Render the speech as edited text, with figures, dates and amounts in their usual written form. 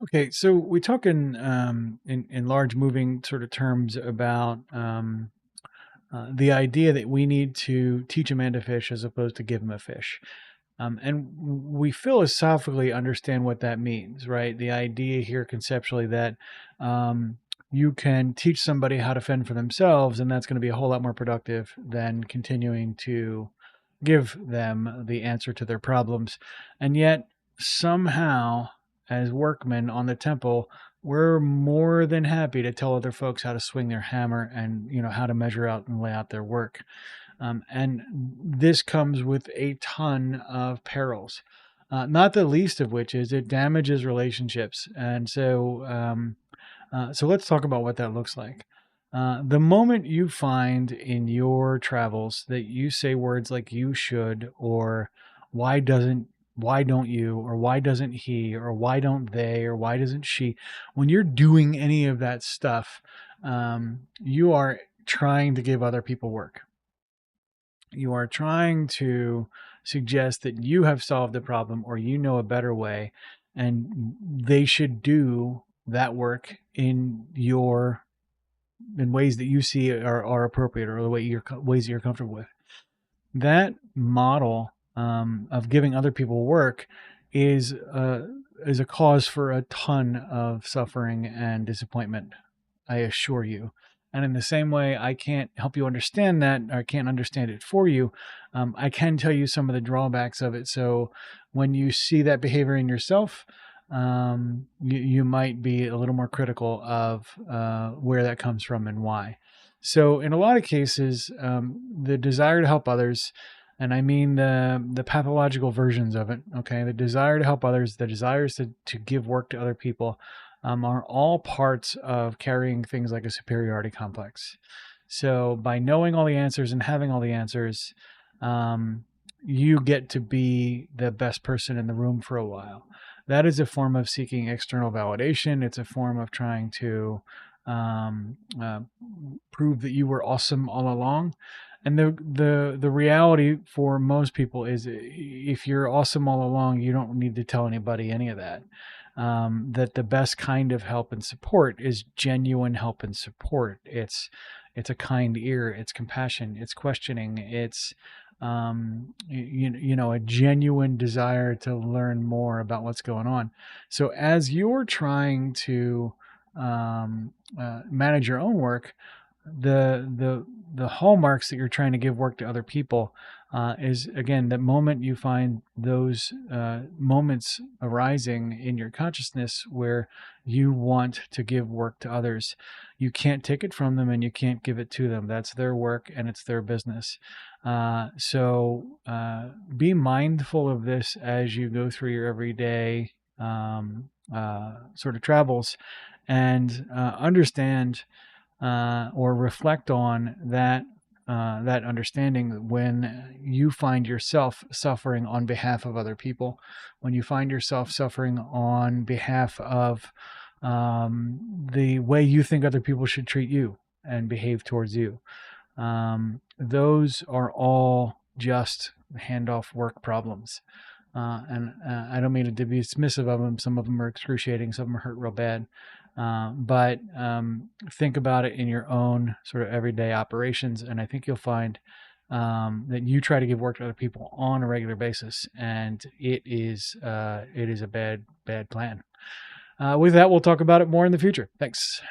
Okay, so we talk in large moving sort of terms about the idea that we need to teach a man to fish as opposed to give him a fish. And we philosophically understand what that means, right? The idea here conceptually that um, you can teach somebody how to fend for themselves, and that's going to be a whole lot more productive than continuing to give them the answer to their problems. And yet, somehow, as workmen on the temple, we're more than happy to tell other folks how to swing their hammer and how to measure out and lay out their work. And this comes with a ton of perils, not the least of which is it damages relationships. And so let's talk about what that looks like. The moment you find in your travels that you say words like "you should" or why don't you, or why doesn't he, or why don't they, or why doesn't she, when you're doing any of that stuff, you are trying to give other people work. You are trying to suggest that you have solved the problem or you know a better way, and they should do that work in ways that you see are appropriate, or the ways that you're comfortable with. That model of giving other people work is is a cause for a ton of suffering and disappointment, I assure you. And in the same way, I can't help you understand that, or I can't understand it for you. I can tell you some of the drawbacks of it. So when you see that behavior in yourself, you might be a little more critical of where that comes from and why. So in a lot of cases, the desire to help others, and I mean the pathological versions of it, okay, the desire to help others, the desires to give work to other people, are all parts of carrying things like a superiority complex. So by knowing all the answers and having all the answers, you get to be the best person in the room for a while. That is a form of seeking external validation. It's a form of trying to um, uh, prove that you were awesome all along. And the reality for most people is, if you're awesome all along, you don't need to tell anybody any of that. That the best kind of help and support is genuine help and support. It's a kind ear. It's compassion. It's questioning. It's a genuine desire to learn more about what's going on. So as you're trying to manage your own work, the hallmarks that you're trying to give work to other people is, again, the moment you find those moments arising in your consciousness where you want to give work to others. You can't take it from them and you can't give it to them. That's their work and it's their business. So be mindful of this as you go through your everyday sort of travels, and understand or reflect on that understanding when you find yourself suffering on behalf of other people, when you find yourself suffering on behalf of the way you think other people should treat you and behave towards you. Those are all just handoff work problems. And I don't mean to be dismissive of them. Some of them are excruciating, some of them hurt real bad. But think about it in your own sort of everyday operations, and I think you'll find that you try to give work to other people on a regular basis, and it is a bad plan. With that, we'll talk about it more in the future. Thanks.